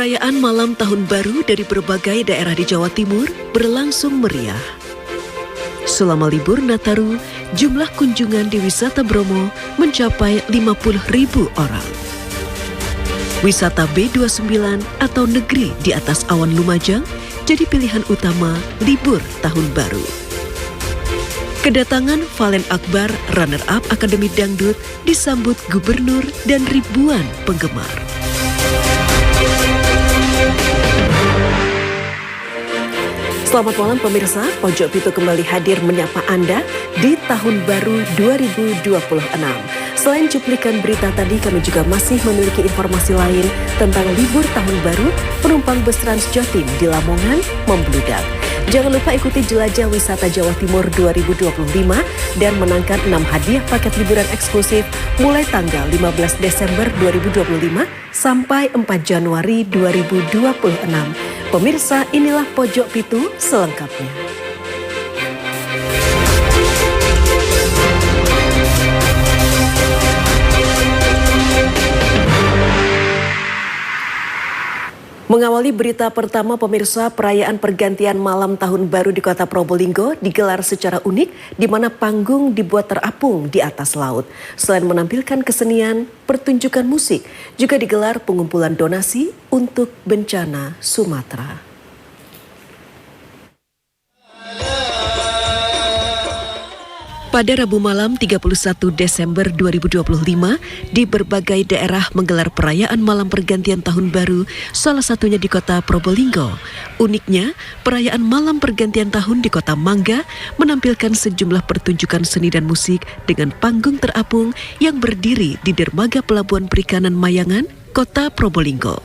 Perayaan malam tahun baru dari berbagai daerah di Jawa Timur berlangsung meriah. Selama libur Nataru, jumlah kunjungan di wisata Bromo mencapai 50.000 orang. Wisata B29 atau negeri di atas awan Lumajang jadi pilihan utama libur tahun baru. Kedatangan Valen Akbar, runner-up Akademi Dangdut, disambut gubernur dan ribuan penggemar. Selamat malam pemirsa, Pojok Pitu kembali hadir menyapa Anda di tahun baru 2026. Selain cuplikan berita tadi, kami juga masih memiliki informasi lain tentang libur tahun baru penumpang bus Trans Jatim di Lamongan membludak. Jangan lupa ikuti jelajah wisata Jawa Timur 2025 dan menangkan 6 hadiah paket liburan eksklusif mulai tanggal 15 Desember 2025 sampai 4 Januari 2026. Pemirsa, inilah Pojok Pitu selengkapnya. Mengawali berita pertama pemirsa, perayaan pergantian malam tahun baru di kota Probolinggo digelar secara unik di mana panggung dibuat terapung di atas laut. Selain menampilkan kesenian, pertunjukan musik, juga digelar pengumpulan donasi untuk bencana Sumatera. Pada Rabu malam 31 Desember 2025, di berbagai daerah menggelar perayaan malam pergantian tahun baru, salah satunya di kota Probolinggo. Uniknya, perayaan malam pergantian tahun di kota Mangga menampilkan sejumlah pertunjukan seni dan musik dengan panggung terapung yang berdiri di dermaga Pelabuhan Perikanan Mayangan, kota Probolinggo.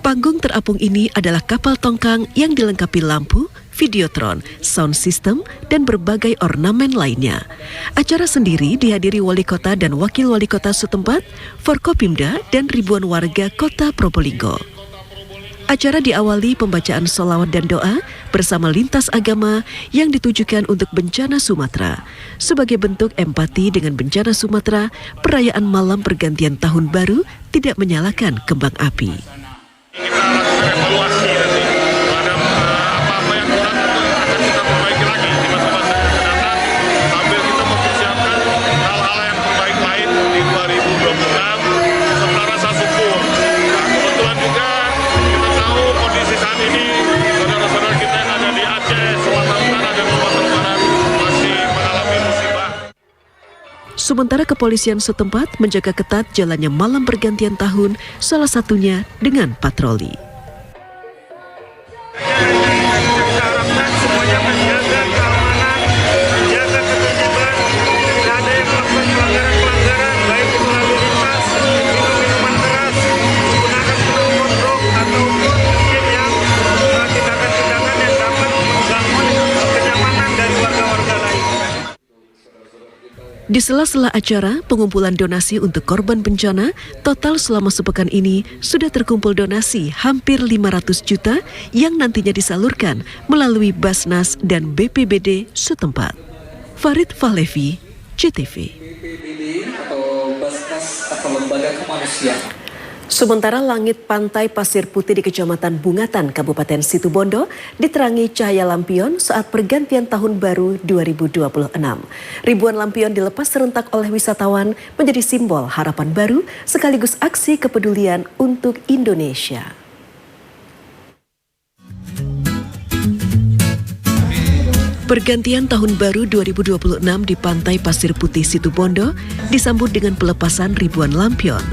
Panggung terapung ini adalah kapal tongkang yang dilengkapi lampu, videotron, sound system, dan berbagai ornamen lainnya. Acara sendiri dihadiri wali kota dan wakil wali kota setempat, Forkopimda, dan ribuan warga kota Probolinggo. Acara diawali pembacaan sholawat dan doa bersama lintas agama yang ditujukan untuk bencana Sumatera. Sebagai bentuk empati dengan bencana Sumatera, perayaan malam pergantian tahun baru tidak menyalakan kembang api. Kita lakukan evaluasi nanti terhadap apa-apa yang kurang akan kita perbaiki lagi di masa-masa yang akan datang sambil kita mempersiapkan hal-hal yang terbaik lain di 2026 serta rasa syukur. Nah, kebetulan juga kita tahu kondisi saat ini saudara-saudara kita yang ada di Aceh, Sumatera Utara dan Sumatera Barat masih mengalami musibah. Sementara kepolisian setempat menjaga ketat jalannya malam pergantian tahun, salah satunya dengan patroli. Kita harapkan semuanya menjaga keamanan, menjaga ketertiban, tidak ada yang melakukan pelanggaran-pelanggaran, baik itu lalu lintas, minum minuman keras, menggunakan knalpot atau mungkin yang tindakan-tindakan yang dapat mengganggu kenyamanan dari warga-warga lain. Di sela-sela acara, pengumpulan donasi untuk korban bencana, total selama sepekan ini sudah terkumpul donasi hampir 500 juta yang nantinya disalurkan melalui Basnas dan BPBD setempat. Farid Fahlevi, CTV. BPBD atau Basnas atau Lembaga Kemanusiaan. Sementara langit pantai Pasir Putih di Kecamatan Bungatan, Kabupaten Situbondo diterangi cahaya lampion saat pergantian tahun baru 2026. Ribuan lampion dilepas serentak oleh wisatawan menjadi simbol harapan baru sekaligus aksi kepedulian untuk Indonesia. Pergantian tahun baru 2026 di Pantai Pasir Putih Situbondo disambut dengan pelepasan ribuan lampion.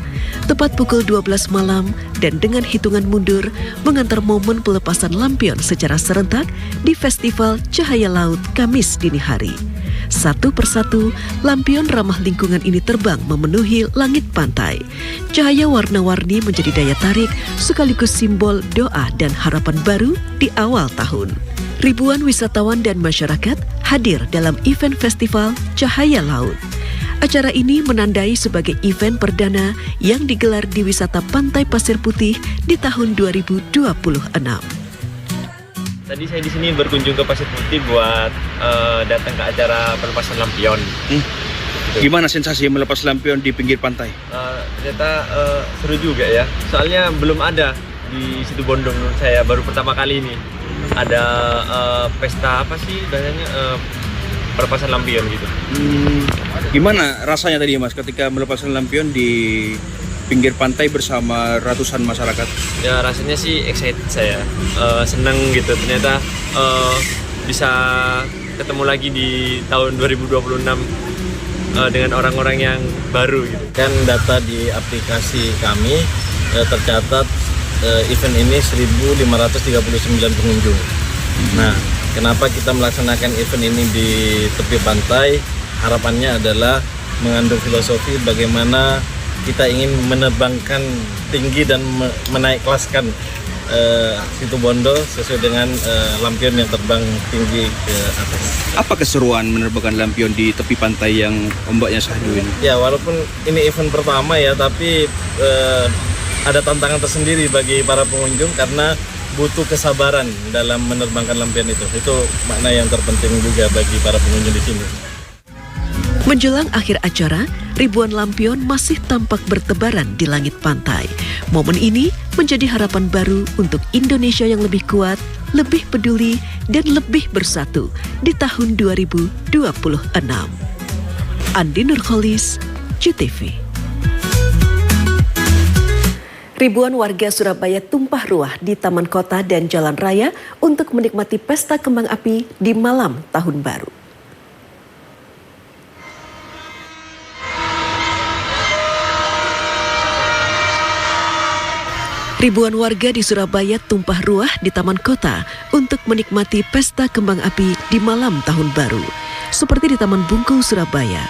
Tepat pukul 12 malam dan dengan hitungan mundur mengantar momen pelepasan lampion secara serentak di Festival Cahaya Laut Kamis dini hari. Satu persatu, lampion ramah lingkungan ini terbang memenuhi langit pantai. Cahaya warna-warni menjadi daya tarik sekaligus simbol doa dan harapan baru di awal tahun. Ribuan wisatawan dan masyarakat hadir dalam event festival Cahaya Laut. Acara ini menandai sebagai event perdana yang digelar di wisata Pantai Pasir Putih di tahun 2026. Tadi saya di sini berkunjung ke Pasir Putih buat datang ke acara pelepasan lampion. gitu. Gimana sensasi melepas lampion di pinggir pantai? Ternyata seru juga ya. Soalnya belum ada di Situbondo menurut saya, baru pertama kali ini ada pesta apa sih namanya, pelepasan lampion gitu. Gimana rasanya tadi Mas ketika melepaskan lampion di pinggir pantai bersama ratusan masyarakat? Ya rasanya sih excited saya, senang gitu. Ternyata bisa ketemu lagi di tahun 2026 dengan orang-orang yang baru gitu. Kan data di aplikasi kami tercatat event ini 1.539 pengunjung. Nah, kenapa kita melaksanakan event ini di tepi pantai? Harapannya adalah mengandung filosofi bagaimana kita ingin menerbangkan tinggi dan menaik kelaskan Situbondo sesuai dengan lampion yang terbang tinggi ke atas. Apa keseruan menerbangkan lampion di tepi pantai yang ombaknya syahdu ini? Ya, walaupun ini event pertama ya, tapi ada tantangan tersendiri bagi para pengunjung karena butuh kesabaran dalam menerbangkan lampion itu. Itu makna yang terpenting juga bagi para pengunjung di sini. Menjelang akhir acara, ribuan lampion masih tampak bertebaran di langit pantai. Momen ini menjadi harapan baru untuk Indonesia yang lebih kuat, lebih peduli, dan lebih bersatu di tahun 2026. Andi Nurholis, JTV. Ribuan warga Surabaya tumpah ruah di taman kota dan jalan raya untuk menikmati pesta kembang api di malam tahun baru. Ribuan warga di Surabaya tumpah ruah di taman kota untuk menikmati pesta kembang api di malam tahun baru. Seperti di Taman Bungkul, Surabaya.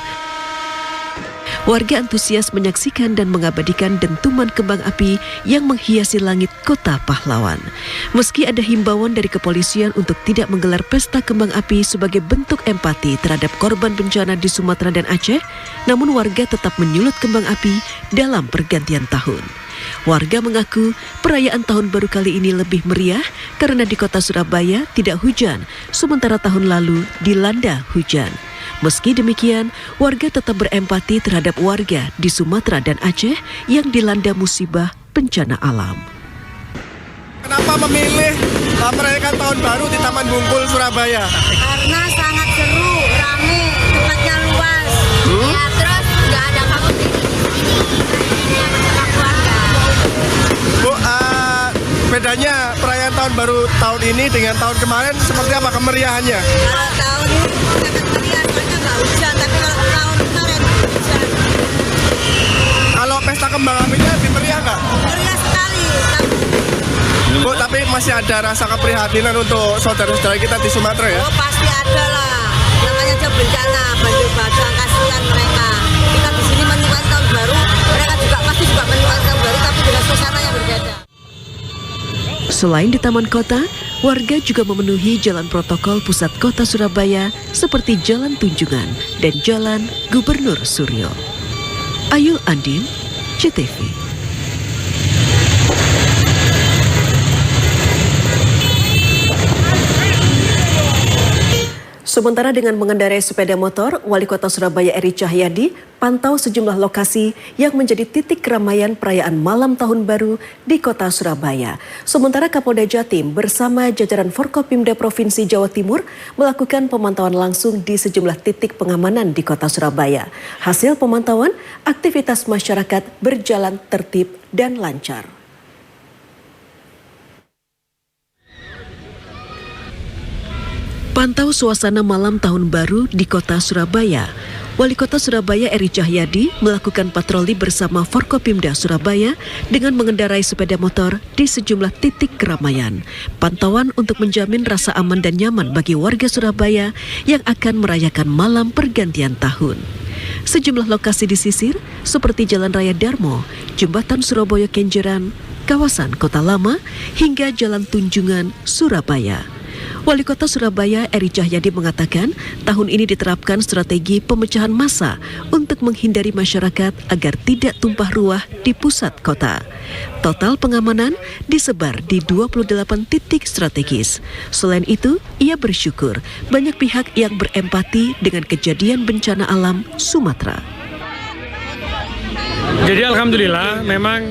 Warga antusias menyaksikan dan mengabadikan dentuman kembang api yang menghiasi langit kota pahlawan. Meski ada himbauan dari kepolisian untuk tidak menggelar pesta kembang api sebagai bentuk empati terhadap korban bencana di Sumatera dan Aceh, namun warga tetap menyulut kembang api dalam pergantian tahun. Warga mengaku perayaan tahun baru kali ini lebih meriah karena di kota Surabaya tidak hujan, sementara tahun lalu dilanda hujan. Meski demikian, warga tetap berempati terhadap warga di Sumatera dan Aceh yang dilanda musibah bencana alam. Kenapa memilih merayakan tahun baru di Taman Bungkul, Surabaya? Karena sangat seru, rame, tempatnya luas. Ya, terus nggak ada kamu bersama keluarga. Bu, bedanya perayaan tahun baru tahun ini dengan tahun kemarin seperti apa kemeriahannya? Kalau tahun ini sangat meriah, soalnya nggak hujan. Tapi kalau tahun kemarin hujan. Kalau pesta kembang apinya lebih meriah nggak? Meriah sekali. Bu, tapi masih ada rasa keprihatinan untuk saudara-saudara kita di Sumatera ya? Oh, pasti ada lah. Namanya aja bencana, banjir bandang, kasihan mereka. Kita di sini menikmati tahun baru, mereka juga pasti juga menikmati tahun baru, tapi dengan suasana yang berbeda. Selain di Taman Kota, warga juga memenuhi jalan protokol pusat kota Surabaya seperti Jalan Tunjungan dan Jalan Gubernur Suryo. Ayul Andin, JTV. Sementara dengan mengendarai sepeda motor, Wali Kota Surabaya Eri Cahyadi pantau sejumlah lokasi yang menjadi titik keramaian perayaan malam tahun baru di Kota Surabaya. Sementara Kapolda Jatim bersama jajaran Forkopimda Provinsi Jawa Timur melakukan pemantauan langsung di sejumlah titik pengamanan di Kota Surabaya. Hasil pemantauan, aktivitas masyarakat berjalan tertib dan lancar. Pantau suasana malam tahun baru di Kota Surabaya. Wali Kota Surabaya Eri Cahyadi melakukan patroli bersama Forkopimda Surabaya dengan mengendarai sepeda motor di sejumlah titik keramaian. Pantauan untuk menjamin rasa aman dan nyaman bagi warga Surabaya yang akan merayakan malam pergantian tahun. Sejumlah lokasi disisir seperti Jalan Raya Darmo, Jembatan Surabaya Kenjeran, kawasan Kota Lama, hingga Jalan Tunjungan, Surabaya. Wali Kota Surabaya Eri Cahyadi mengatakan tahun ini diterapkan strategi pemecahan massa untuk menghindari masyarakat agar tidak tumpah ruah di pusat kota. Total pengamanan disebar di 28 titik strategis. Selain itu, ia bersyukur banyak pihak yang berempati dengan kejadian bencana alam Sumatera. Jadi alhamdulillah memang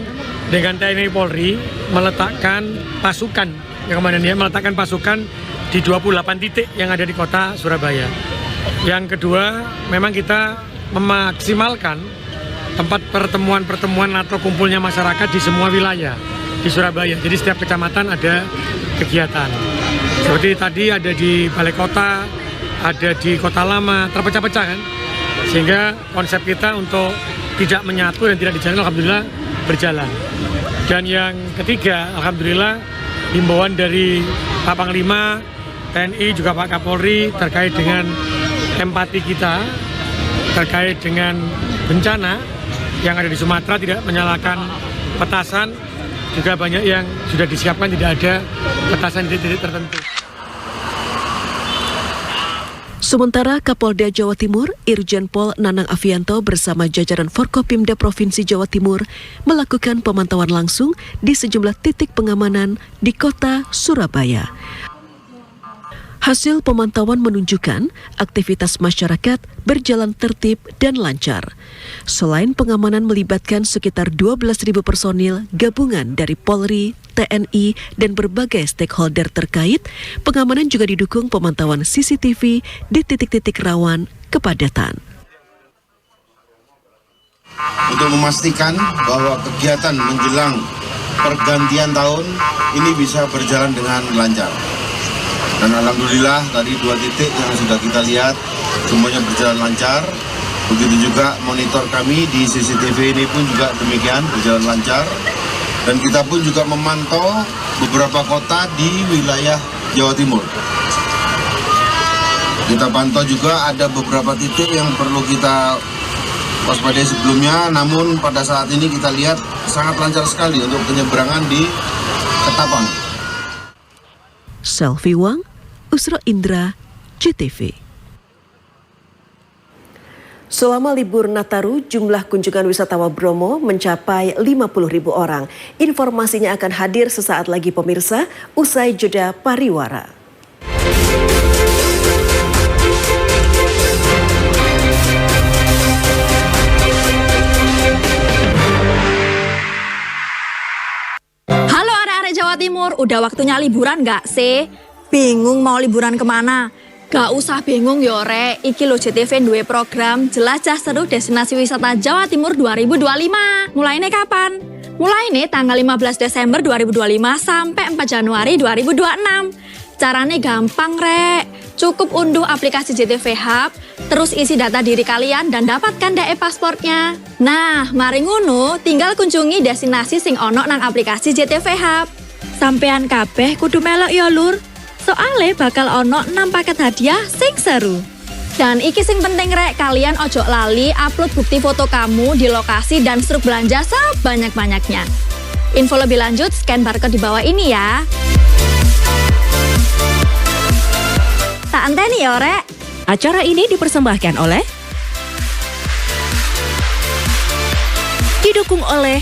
dengan TNI Polri meletakkan pasukan meletakkan pasukan di 28 titik yang ada di kota Surabaya. Yang kedua, memang kita memaksimalkan tempat pertemuan atau kumpulnya masyarakat di semua wilayah di Surabaya. Jadi setiap kecamatan ada kegiatan. Seperti tadi ada di Balai Kota, ada di Kota Lama, terpecah-pecah kan. Sehingga konsep kita untuk tidak menyatu dan tidak dijalan alhamdulillah berjalan. Dan yang ketiga, alhamdulillah himbauan dari Pak Panglima, TNI juga Pak Kapolri terkait dengan empati kita terkait dengan bencana yang ada di Sumatera, tidak menyalakan petasan, juga banyak yang sudah disiapkan tidak ada petasan di titik tertentu. Sementara Kapolda Jawa Timur, Irjen Pol Nanang Afianto bersama jajaran Forkopimda Provinsi Jawa Timur melakukan pemantauan langsung di sejumlah titik pengamanan di kota Surabaya. Hasil pemantauan menunjukkan aktivitas masyarakat berjalan tertib dan lancar. Selain pengamanan melibatkan sekitar 12.000 personil gabungan dari Polri, TNI, dan berbagai stakeholder terkait, pengamanan juga didukung pemantauan CCTV di titik-titik rawan kepadatan. Untuk memastikan bahwa kegiatan menjelang pergantian tahun ini bisa berjalan dengan lancar. Dan alhamdulillah tadi 2 titik yang sudah kita lihat semuanya berjalan lancar. Begitu juga monitor kami di CCTV ini pun juga demikian berjalan lancar. Dan kita pun juga memantau beberapa kota di wilayah Jawa Timur. Kita pantau juga ada beberapa titik yang perlu kita waspadai sebelumnya, namun pada saat ini kita lihat sangat lancar sekali untuk penyeberangan di Ketapang. Selvi Wang, Usro Indra, JTV. Selama libur Nataru, jumlah kunjungan wisatawan Bromo mencapai 50.000 orang. Informasinya akan hadir sesaat lagi pemirsa, usai jeda pariwara. Halo arek-arek Jawa Timur, udah waktunya liburan nggak sih? Bingung mau liburan kemana? Gak usah bingung yo rek, iki lo JTV duwe program Jelajah Seru Destinasi Wisata Jawa Timur 2025. Mulainya kapan? Mulainya tanggal 15 Desember 2025 sampai 4 Januari 2026. Caranya gampang rek, cukup unduh aplikasi JTV Hub, terus isi data diri kalian dan dapatkan DE pasportnya. Nah, mari ngono, tinggal kunjungi destinasi sing ono nang aplikasi JTV Hub. Sampean kabeh kudu melok ya lur. Soale bakal ono 6 paket hadiah sing seru. Dan iki sing penting rek, kalian ojo lali upload bukti foto kamu di lokasi dan struk belanja sebanyak-banyaknya. Info lebih lanjut scan barcode di bawah ini ya. Tak anteni ya rek. Acara ini dipersembahkan oleh didukung oleh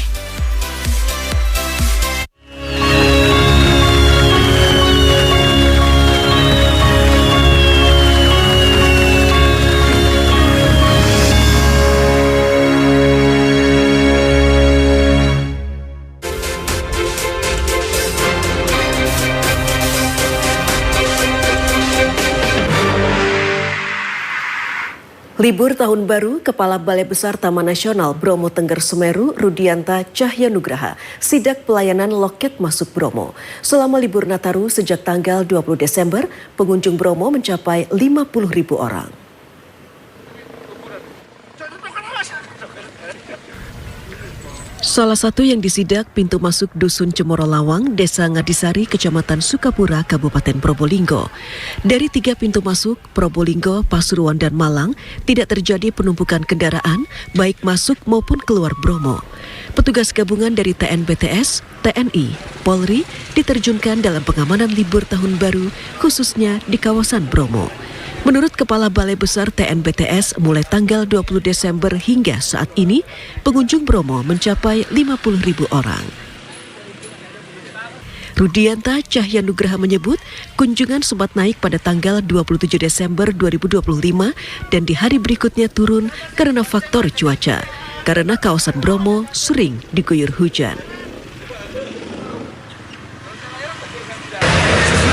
Libur Tahun Baru, Kepala Balai Besar Taman Nasional Bromo Tengger Semeru, Rudianta Cahyanugraha, sidak pelayanan loket masuk Bromo. Selama libur Nataru sejak tanggal 20 Desember, pengunjung Bromo mencapai 50.000 orang. Salah satu yang disidak pintu masuk Dusun Cemoro Lawang, Desa Ngadisari, Kecamatan Sukapura, Kabupaten Probolinggo. Dari 3 pintu masuk, Probolinggo, Pasuruan, dan Malang, tidak terjadi penumpukan kendaraan, baik masuk maupun keluar Bromo. Petugas gabungan dari TNBTS, TNI, Polri diterjunkan dalam pengamanan libur tahun baru, khususnya di kawasan Bromo. Menurut Kepala Balai Besar TNBTS, mulai tanggal 20 Desember hingga saat ini, pengunjung Bromo mencapai 50.000 orang. Rudianta Cahyanugraha menyebut, kunjungan sempat naik pada tanggal 27 Desember 2025 dan di hari berikutnya turun karena faktor cuaca, karena kawasan Bromo sering diguyur hujan.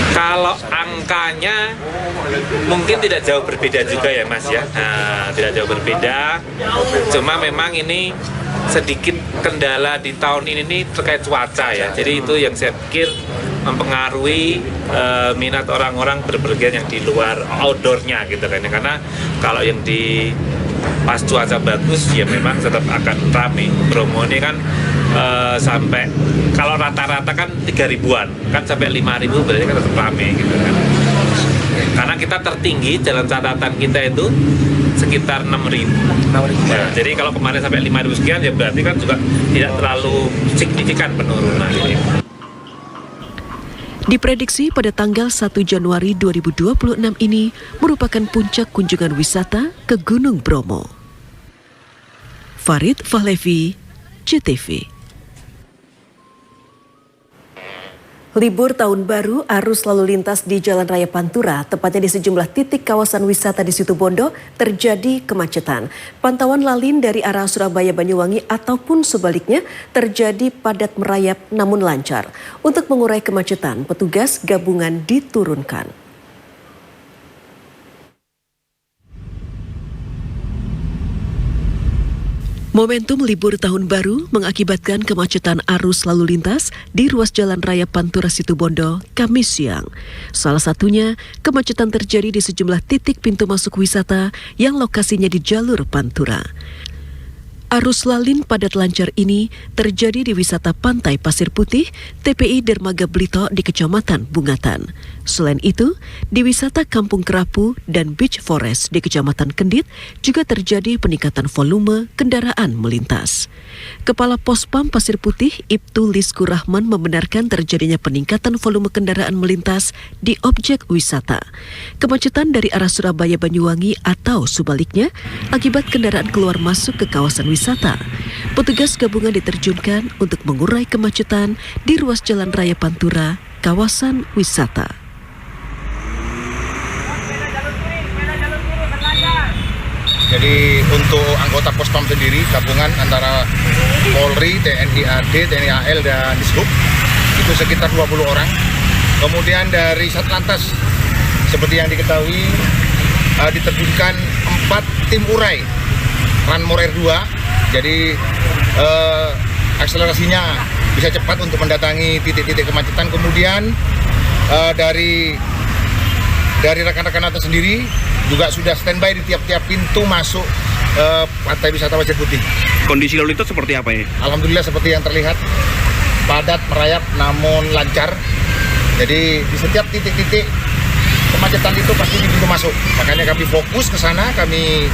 Kalau angkanya mungkin tidak jauh berbeda juga ya Mas ya, tidak jauh berbeda, cuma memang ini sedikit kendala di tahun ini nih terkait cuaca ya, jadi itu yang saya pikir mempengaruhi minat orang-orang berpergian yang di luar outdoornya gitu kan, karena kalau yang di pas cuaca bagus ya memang tetap akan ramai. Bromo ini kan sampai kalau rata-rata kan 3.000-an kan sampai 5.000 berarti kan tetap ramai gitu kan, karena kita tertinggi jalan catatan kita itu sekitar 6.000. Ya, jadi kalau kemarin sampai 5.000 sekian ya berarti kan juga tidak terlalu signifikan penurunan ini. Diprediksi pada tanggal 1 Januari 2026 ini merupakan puncak kunjungan wisata ke Gunung Bromo. Farid Fahlevi, JTV. Libur Tahun Baru, arus lalu lintas di Jalan Raya Pantura, tepatnya di sejumlah titik kawasan wisata di Situbondo, terjadi kemacetan. Pantauan lalin dari arah Surabaya Banyuwangi ataupun sebaliknya terjadi padat merayap namun lancar. Untuk mengurai kemacetan, petugas gabungan diturunkan. Momentum libur tahun baru mengakibatkan kemacetan arus lalu lintas di ruas Jalan Raya Pantura Situbondo Kamis siang. Salah satunya, kemacetan terjadi di sejumlah titik pintu masuk wisata yang lokasinya di jalur Pantura. Arus lalin padat lancar ini terjadi di wisata Pantai Pasir Putih, TPI Dermaga Blito di Kecamatan Bungatan. Selain itu, di wisata Kampung Kerapu dan Beach Forest di Kecamatan Kendit juga terjadi peningkatan volume kendaraan melintas. Kepala Pospam Pasir Putih, Ibtu Lisku Rahman membenarkan terjadinya peningkatan volume kendaraan melintas di objek wisata. Kemacetan dari arah Surabaya Banyuwangi atau sebaliknya akibat kendaraan keluar masuk ke kawasan wisata. Petugas gabungan diterjunkan untuk mengurai kemacetan di ruas Jalan Raya Pantura, kawasan wisata. Jadi untuk anggota Pospam sendiri, gabungan antara Polri, TNI AD, TNI AL, dan Dishub, itu sekitar 20 orang. Kemudian dari Satlantas, seperti yang diketahui, diterjunkan 4 tim urai, Ranmor R2, jadi akselerasinya bisa cepat untuk mendatangi titik-titik kemacetan. Kemudian dari rekan-rekan atas sendiri juga sudah standby di tiap-tiap pintu masuk Pantai Wisata Pasir Putih. Kondisi lalu lintas seperti apa ini? Alhamdulillah seperti yang terlihat, padat merayap namun lancar. Jadi di setiap titik-titik kemacetan itu pasti di pintu masuk. Makanya kami fokus ke sana, kami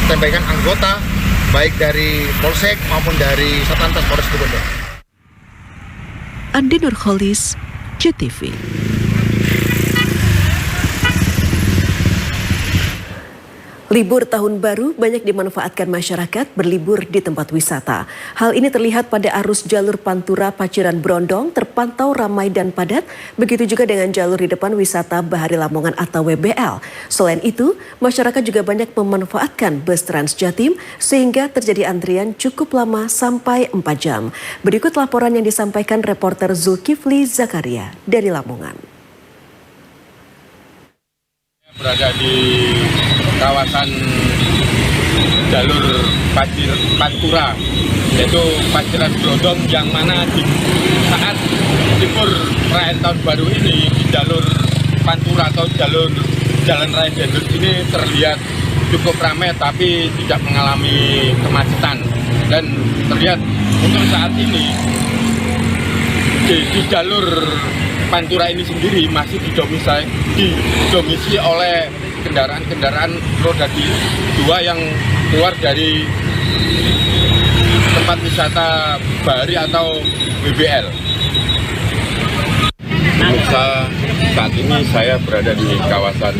standbykan anggota baik dari Polsek maupun dari Satlantas Polres Situbondo. Andi Nurholis, JTV. Libur tahun baru banyak dimanfaatkan masyarakat berlibur di tempat wisata. Hal ini terlihat pada arus jalur Pantura Paciran Brondong terpantau ramai dan padat. Begitu juga dengan jalur di depan wisata Bahari Lamongan atau WBL. Selain itu, masyarakat juga banyak memanfaatkan bus Trans Jatim sehingga terjadi antrian cukup lama sampai 4 jam. Berikut laporan yang disampaikan reporter Zulkifli Zakaria dari Lamongan. Berada di kawasan jalur Pantura, yaitu Paciran Brondong, yang mana di saat libur perayaan tahun baru ini di jalur Pantura atau jalur Jalan Raya Dendut ini terlihat cukup ramai tapi tidak mengalami kemacetan. Dan terlihat untuk saat ini di jalur Pantura ini sendiri masih didominasi oleh kendaraan-kendaraan roda 2 yang keluar dari tempat wisata Bahari atau BBL. Pemirsa, saat ini saya berada di kawasan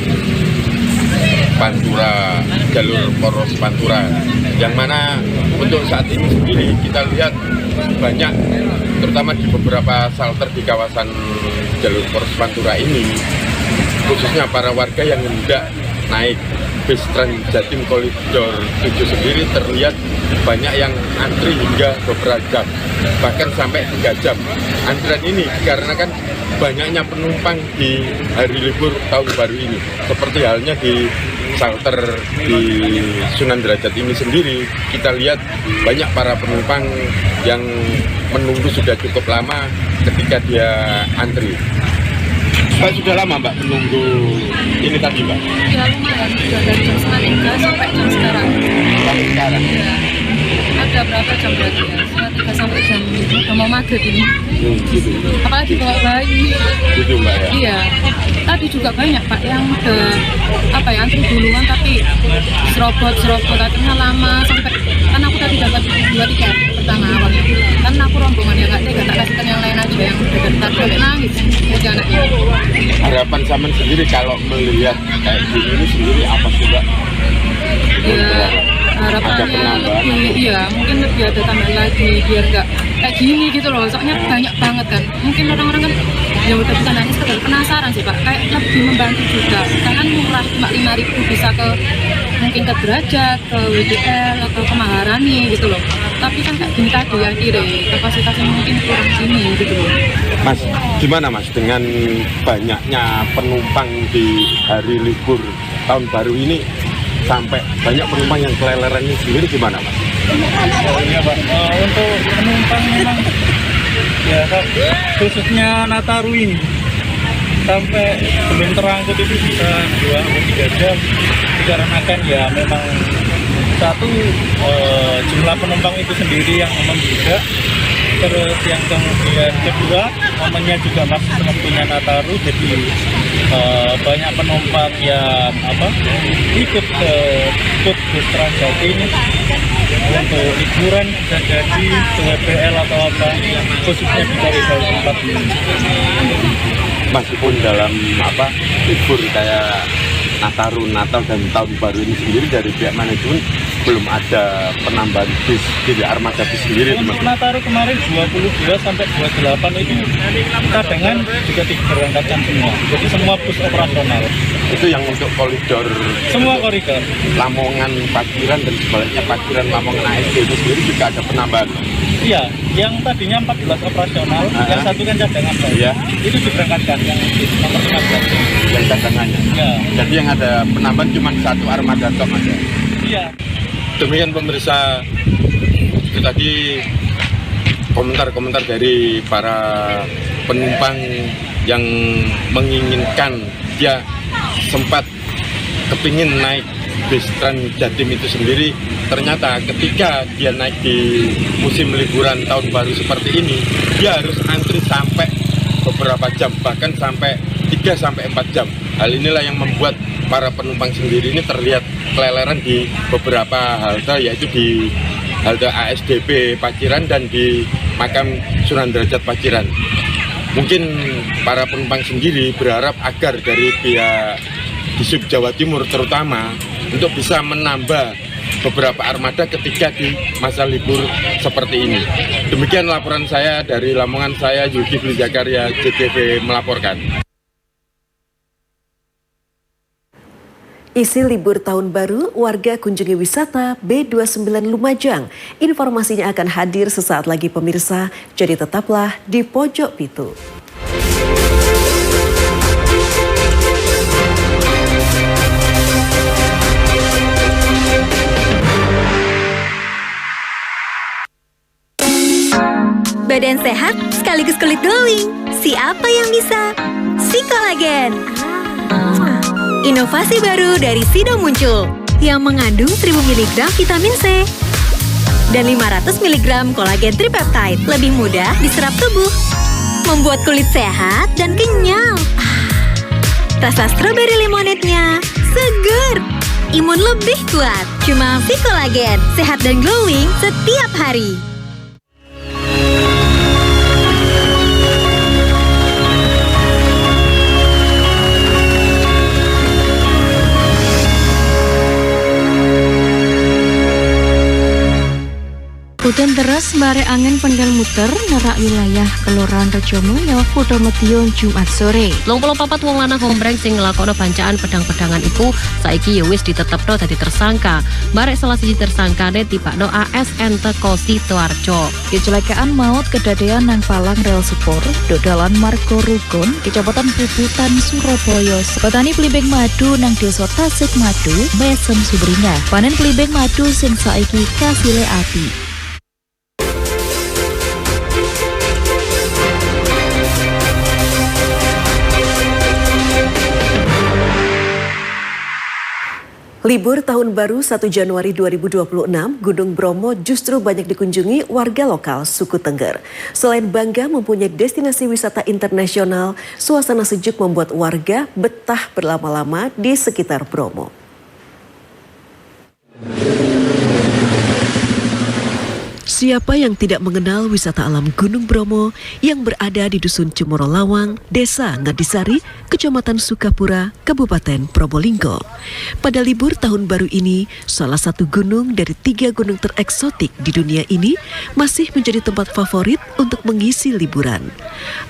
Pantura, jalur Poros Pantura, yang mana untuk saat ini sendiri kita lihat banyak, terutama di beberapa shelter di kawasan jalur Poros Pantura ini, khususnya para warga yang hendak naik bis Trans Jatim Koridor 7 sendiri terlihat banyak yang antri hingga beberapa jam, bahkan sampai 3 jam. Antrian ini dikarenakan banyaknya penumpang di hari libur tahun baru ini. Seperti halnya di shelter di Sunan Derajat ini sendiri, kita lihat banyak para penumpang yang menunggu sudah cukup lama ketika dia antri. Mbak, sudah lama Mbak menunggu ini tadi Mbak? Ya lumayan, sudah dari jam 3 sampai jam sekarang. Sampai sekarang? Ya. Ada berapa jam berarti ya? 3 sampai jam udah mau maghrib ini. Gitu. Apalagi bawa bayi. Gitu Mbak ya? Iya. Tadi juga banyak Pak yang antri duluan tapi serobot akhirnya lama sampai, kan aku tadi dapat 2 tiket pertama awalnya. Kan aku rombongan ya nggak tega, tak kasihkan yang lain aja yang udah dari tadi sampai nangis jadi anaknya. Harapan Saman sendiri kalau melihat kayak gini ini sendiri apa sih Mbak? Ya, harapannya lebih, mungkin lebih ada tambahan lagi biar nggak kayak gini gitu loh. Soalnya banyak banget kan. Mungkin orang-orang kan ya udah bukan hanya sekedar penasaran sih Pak, kayak lebih membantu juga. Karena murah cuma 5.000 bisa ke mungkin ke Derajat, ke WDL atau ke Maharani gitu loh. Tapi kan kayak gini tadi akhirnya kapasitasnya mungkin kurang sini gitu loh. Mas, gimana Mas dengan banyaknya penumpang di hari libur tahun baru ini, sampai banyak penumpang yang keleleran ini sendiri gimana Mas? Oh iya Pak, untuk penumpang memang ya khususnya Nataru ini sampai belum terangkut itu bisa 2-3 jam, dikarenakan ya memang satu jumlah penumpang itu sendiri yang membludak, terus yang kemudian kedua momennya juga masih waktunya Nataru, jadi banyak penumpang yang ikut ke bus Trans Jatim untuk liburan, bisa jadi ke WPL atau apa, khususnya di koridor 4 ini. Meskipun dalam libur kayak Nataru, Natal dan Tahun Baru ini sendiri dari pihak manajemen belum ada penambahan bis di armada bis sendiri. Untuk Nataru kemarin 22 sampai 28 itu cadangan juga diberangkatkan semua. Jadi semua bus operasional. Itu yang untuk koridor. Semua koridor. Lamongan Paciran dan sebaliknya Paciran Lamongan ASD itu sendiri juga ada penambahan. Iya, yang tadinya 14 operasional, yang satu kan cadangan Pak. Iya. Itu diberangkatkan yang nomor 15. Yang cadangannya. Iya. Jadi yang ada penambahan cuma 1 armada tok aja. Iya. Demikian pemirsa, itu tadi komentar-komentar dari para penumpang yang menginginkan, dia sempat kepingin naik bis Trans Jatim itu sendiri. Ternyata ketika dia naik di musim liburan tahun baru seperti ini, dia harus antri sampai beberapa jam, bahkan sampai 3-4 jam. Hal inilah yang membuat para penumpang sendiri ini terlihat keleleran di beberapa halte, yaitu di halte ASDP Paciran dan di makam Sunan Derajat Paciran. Mungkin para penumpang sendiri berharap agar dari pihak Disub Jawa Timur terutama untuk bisa menambah beberapa armada ketika di masa libur seperti ini. Demikian laporan saya dari Lamongan, saya Zulkifli Zakaria, JTV melaporkan. Isi libur tahun baru, warga kunjungi wisata B29 Lumajang. Informasinya akan hadir sesaat lagi pemirsa, jadi tetaplah di Pojok Pitu. Badan sehat sekaligus kulit glowing. Siapa yang bisa? Si Kolagen. Inovasi baru dari Sido muncul yang mengandung 1000 mg vitamin C. dan 500 mg kolagen tripeptide. Lebih mudah diserap tubuh. Membuat kulit sehat dan kenyal. Rasa stroberi lemonade-nya seger. Imun lebih kuat. Cuma Vicolagen, sehat dan glowing setiap hari. Hujan deras bare angin pendel muter nerak wilayah Kelurahan Rejomulyo, Kutha Medion Jumat sore. 24 wong lanang hombreng sing nglakokno bancaan pedang-pedangan iku saiki ya wis ditetepno dadi tersangka. Barek salah siji tersangkane tibakno ASN teko Sidoarjo. Kecelakaan maut kedadean nang palang rel sepur dodalan Margo Rugun, Kecamatan Puputan, Surabaya. Petani blimbing madu nang Desa Tasik Madu, Mesem Subringa. Panen blimbing madu sing saiki kasile api. Libur Tahun Baru 1 Januari 2026, Gunung Bromo justru banyak dikunjungi warga lokal suku Tengger. Selain bangga mempunyai destinasi wisata internasional, suasana sejuk membuat warga betah berlama-lama di sekitar Bromo. Siapa yang tidak mengenal wisata alam Gunung Bromo yang berada di Dusun Cemoro Lawang, Desa Ngadisari, Kecamatan Sukapura, Kabupaten Probolinggo. Pada libur tahun baru ini, salah satu gunung dari 3 gunung tereksotik di dunia ini masih menjadi tempat favorit untuk mengisi liburan.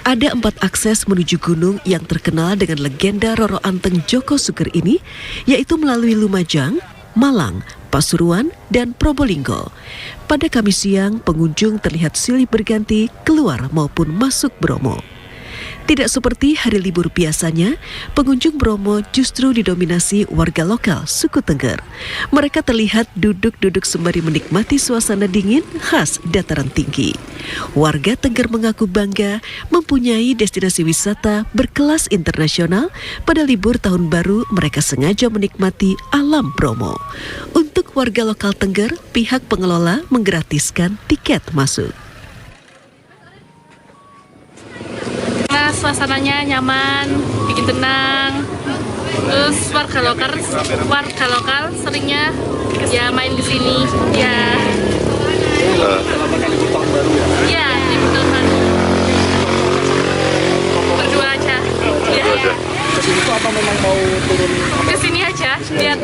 Ada 4 akses menuju gunung yang terkenal dengan legenda Roro Anteng Joko Sugeng ini, yaitu melalui Lumajang, Malang, Pasuruan, dan Probolinggo. Pada Kamis siang, pengunjung terlihat silih berganti keluar maupun masuk Bromo. Tidak seperti hari libur biasanya, pengunjung Bromo justru didominasi warga lokal suku Tengger. Mereka terlihat duduk-duduk sembari menikmati suasana dingin khas dataran tinggi. Warga Tengger mengaku bangga mempunyai destinasi wisata berkelas internasional. Pada libur tahun baru, mereka sengaja menikmati alam Bromo. Untuk warga lokal Tengger, pihak pengelola menggratiskan tiket masuk. Suasananya nyaman, bikin tenang. Terus warga lokal seringnya ya main di sini. Ya. Iya, libur tahun baru. Berdua aja. Ya. Ke sini tuh apa memang mau turun? Ke sini aja, lihat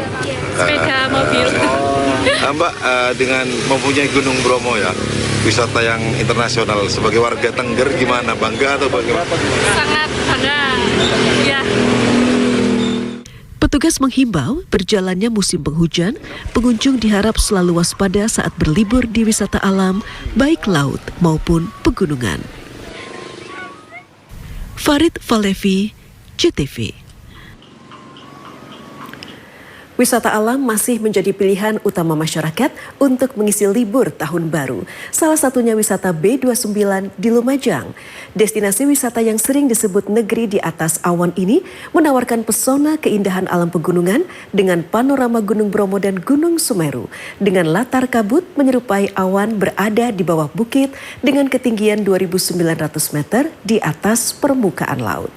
sepeda mobil. Mbak, dengan mempunyai Gunung Bromo ya, wisata yang internasional, sebagai warga Tengger gimana? Bangga atau bagaimana? Sangat bangga. Ya. Petugas menghimbau berjalannya musim penghujan, pengunjung diharap selalu waspada saat berlibur di wisata alam, baik laut maupun pegunungan. Farid Falevi, JTV. Wisata alam masih menjadi pilihan utama masyarakat untuk mengisi libur tahun baru. Salah satunya wisata B29 di Lumajang. Destinasi wisata yang sering disebut negeri di atas awan ini menawarkan pesona keindahan alam pegunungan dengan panorama Gunung Bromo dan Gunung Semeru. Dengan latar kabut menyerupai awan berada di bawah bukit dengan ketinggian 2.900 meter di atas permukaan laut.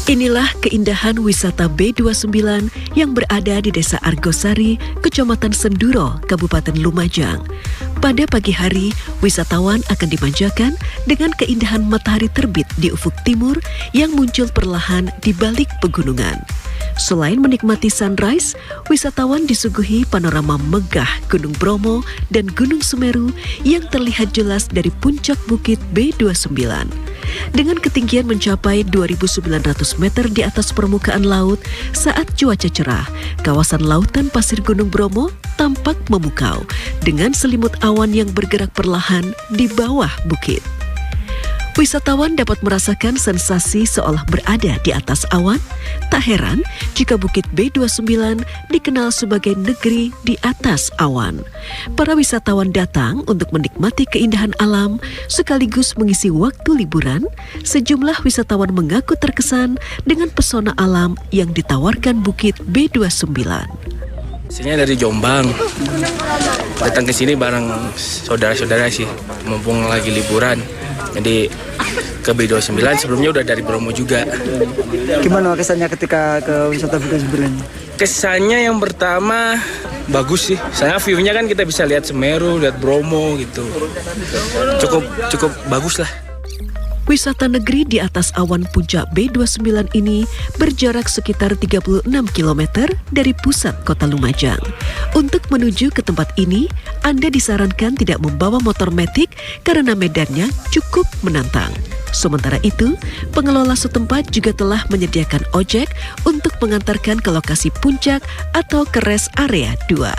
Inilah keindahan wisata B29 yang berada di Desa Argosari, Kecamatan Senduro, Kabupaten Lumajang. Pada pagi hari, wisatawan akan dimanjakan dengan keindahan matahari terbit di ufuk timur yang muncul perlahan di balik pegunungan. Selain menikmati sunrise, wisatawan disuguhi panorama megah Gunung Bromo dan Gunung Semeru yang terlihat jelas dari puncak bukit B29. Dengan ketinggian mencapai 2.900 meter di atas permukaan laut, saat cuaca cerah, kawasan lautan pasir Gunung Bromo tampak memukau dengan selimut awan yang bergerak perlahan di bawah bukit. Wisatawan dapat merasakan sensasi seolah berada di atas awan. Tak heran jika Bukit B29 dikenal sebagai negeri di atas awan. Para wisatawan datang untuk menikmati keindahan alam sekaligus mengisi waktu liburan. Sejumlah wisatawan mengaku terkesan dengan pesona alam yang ditawarkan Bukit B29. Sini dari Jombang, datang ke sini bareng saudara-saudara sih, mumpung lagi liburan. Jadi ke B29, sebelumnya udah dari Bromo juga. Gimana kesannya ketika ke wisata B29? Kesannya yang pertama bagus sih, soalnya view-nya kan kita bisa lihat Semeru, lihat Bromo gitu. Cukup bagus lah. Wisata negeri di atas awan puncak B29 ini berjarak sekitar 36 km dari pusat kota Lumajang. Untuk menuju ke tempat ini, Anda disarankan tidak membawa motor metik karena medannya cukup menantang. Sementara itu, pengelola setempat juga telah menyediakan ojek untuk mengantarkan ke lokasi puncak atau ke rest area 2.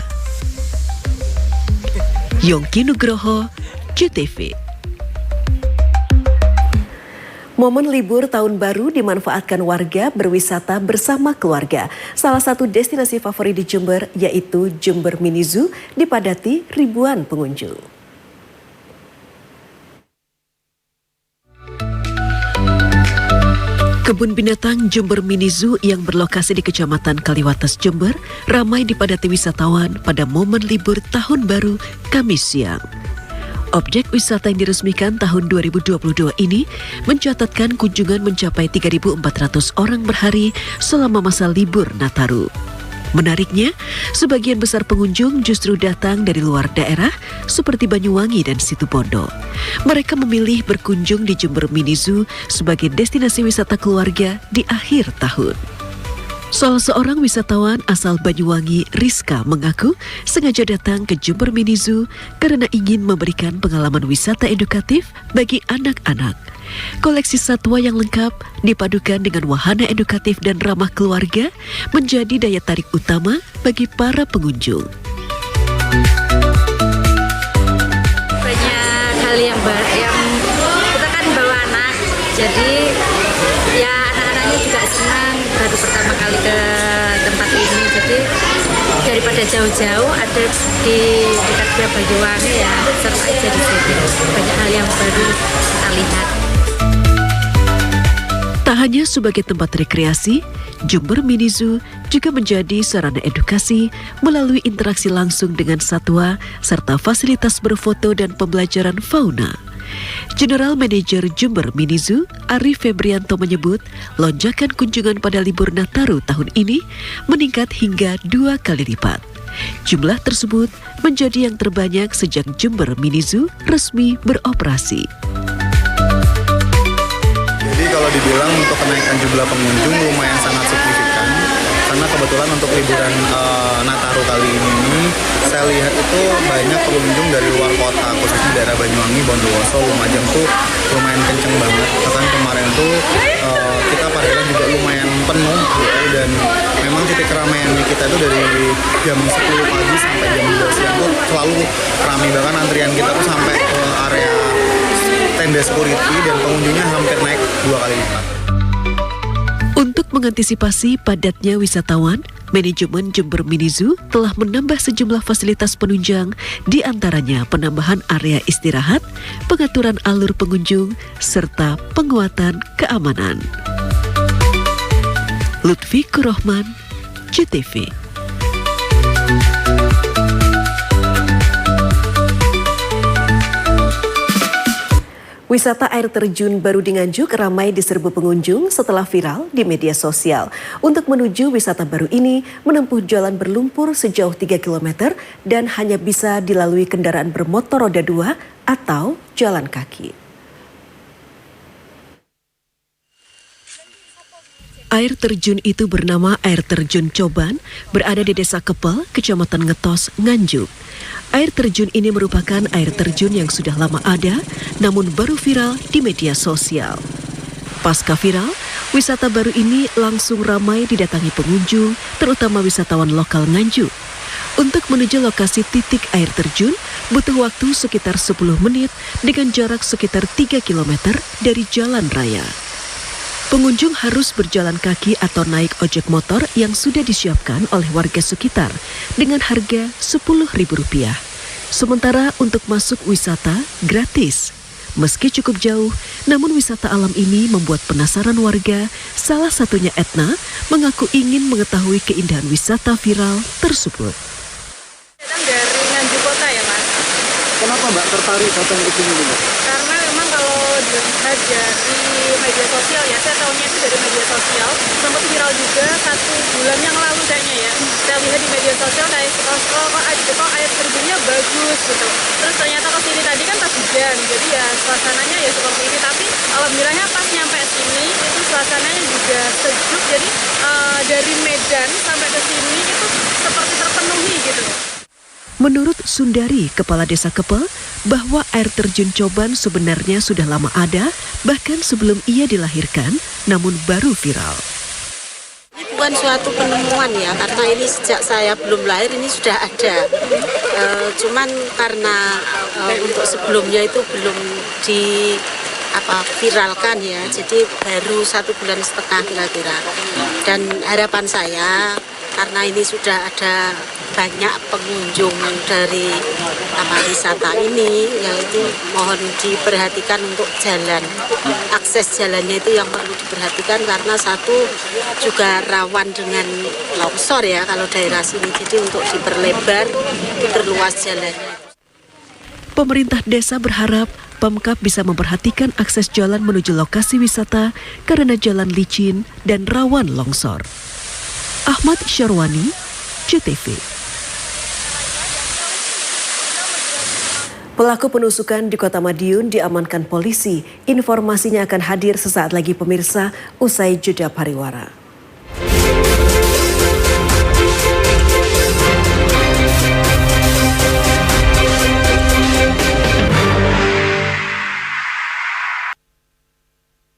Yongki Nugroho, JTV. Momen libur tahun baru dimanfaatkan warga berwisata bersama keluarga. Salah satu destinasi favorit di Jember yaitu Jember Mini Zoo dipadati ribuan pengunjung. Kebun binatang Jember Mini Zoo yang berlokasi di Kecamatan Kaliwates, Jember ramai dipadati wisatawan pada momen libur tahun baru Kamis siang. Objek wisata yang diresmikan tahun 2022 ini mencatatkan kunjungan mencapai 3.400 orang per hari selama masa libur Nataru. Menariknya, sebagian besar pengunjung justru datang dari luar daerah seperti Banyuwangi dan Situbondo. Mereka memilih berkunjung di Jember Mini Zoo sebagai destinasi wisata keluarga di akhir tahun. Salah seorang wisatawan asal Banyuwangi, Rizka, mengaku sengaja datang ke Jember Mini Zoo karena ingin memberikan pengalaman wisata edukatif bagi anak-anak. Koleksi satwa yang lengkap dipadukan dengan wahana edukatif dan ramah keluarga menjadi daya tarik utama bagi para pengunjung. Banyak hal yang kita kan bawa anak, jadi ya anak-anaknya juga senang baru pertama kali ke tempat ini, jadi daripada jauh-jauh ada di dekat Banyuwangi ya seru aja di sini, banyak hal yang baru kita lihat. Tak hanya sebagai tempat rekreasi, Jember Mini Zoo juga menjadi sarana edukasi melalui interaksi langsung dengan satwa serta fasilitas berfoto dan pembelajaran fauna. General Manager Jember Mini Zoo, Ari Febrianto menyebut lonjakan kunjungan pada libur Nataru tahun ini meningkat hingga 2 kali lipat. Jumlah tersebut menjadi yang terbanyak sejak Jember Mini Zoo resmi beroperasi. Jadi kalau dibilang untuk kenaikan jumlah pengunjung lumayan sangat signifikan, karena kebetulan untuk liburan Nataru kali ini saya lihat itu banyak pengunjung dari luar kota, khususnya daerah Banyuwangi, Bondowoso, Lumajang tuh lumayan kenceng banget. Bahkan kemarin tuh kita parkiran juga lumayan penuh gitu, dan memang titik keramaiannya kita tuh dari jam 10 pagi sampai jam 2 siang tuh selalu ramai, bahkan antrian kita tuh sampai ke area tenda security dan pengunjungnya hampir naik 2 kali lipat. Untuk mengantisipasi padatnya wisatawan, manajemen Jember Mini Zoo telah menambah sejumlah fasilitas penunjang, di antaranya penambahan area istirahat, pengaturan alur pengunjung, serta penguatan keamanan. Lutfi Kurohman, JTV. Wisata air terjun Baru di Nganjuk ramai diserbu pengunjung setelah viral di media sosial. Untuk menuju wisata baru ini, menempuh jalan berlumpur sejauh 3 km dan hanya bisa dilalui kendaraan bermotor roda 2 atau jalan kaki. Air terjun itu bernama Air Terjun Coban, berada di Desa Kepel, Kecamatan Ngetos, Nganjuk. Air terjun ini merupakan air terjun yang sudah lama ada, namun baru viral di media sosial. Pasca viral, wisata baru ini langsung ramai didatangi pengunjung, terutama wisatawan lokal Nganjuk. Untuk menuju lokasi titik air terjun, butuh waktu sekitar 10 menit dengan jarak sekitar 3 km dari jalan raya. Pengunjung harus berjalan kaki atau naik ojek motor yang sudah disiapkan oleh warga sekitar dengan harga Rp10.000. Sementara untuk masuk wisata gratis. Meski cukup jauh, namun wisata alam ini membuat penasaran warga. Salah satunya Etna mengaku ingin mengetahui keindahan wisata viral tersebut. Datang dari Nganjuk Kota ya Mas. Kenapa Mbak tertarik datang ke sini Mbak? Karena memang kalau dilihat dari media sosial ya, saya tahunya itu dari media sosial, sempat viral juga 1 bulan yang lalu kayaknya ya. Saya lihat di media sosial, saya scroll kok air terjunnya bagus gitu. Terus ternyata ke sini tadi kan pas hujan, jadi ya suasananya ya seperti ini. Tapi alhamdulillahnya pas nyampe sini itu suasananya juga sejuk. Jadi dari Medan sampai ke sini itu seperti terpenuhi gitu. Menurut Sundari, Kepala Desa Kepel, bahwa air terjun Coban sebenarnya sudah lama ada, bahkan sebelum ia dilahirkan, namun baru viral. Bukan suatu penemuan ya, karena ini sejak saya belum lahir ini sudah ada. Cuman karena untuk sebelumnya itu belum viralkan ya, jadi baru 1,5 bulan kira-kira. Dan harapan saya karena ini sudah ada banyak pengunjung dari taman wisata ini, yaitu mohon diperhatikan untuk jalan, akses jalannya itu yang perlu diperhatikan karena satu juga rawan dengan longsor ya kalau daerah sini, jadi untuk diperlebar, diperluas jalannya. Pemerintah desa berharap Pemkab bisa memperhatikan akses jalan menuju lokasi wisata karena jalan licin dan rawan longsor. Ahmad Syarwani, JTV. Pelaku penusukan di Kota Madiun diamankan polisi. Informasinya akan hadir sesaat lagi pemirsa usai jeda pariwara.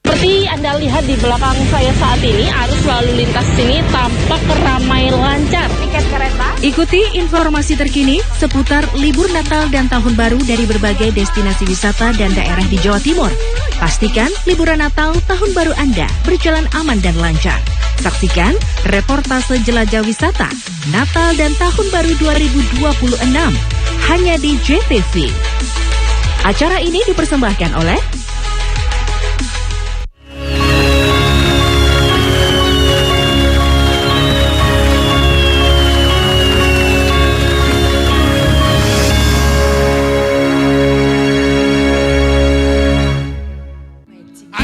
Seperti Anda lihat di belakang saya saat ini, arus lalu lintas sini tampak ramai lancar. Tiket kereta. Ikuti informasi terkini seputar libur Natal dan Tahun Baru dari berbagai destinasi wisata dan daerah di Jawa Timur. Pastikan liburan Natal Tahun Baru Anda berjalan aman dan lancar. Saksikan reportase jelajah wisata Natal dan Tahun Baru 2026 hanya di JTV. Acara ini dipersembahkan oleh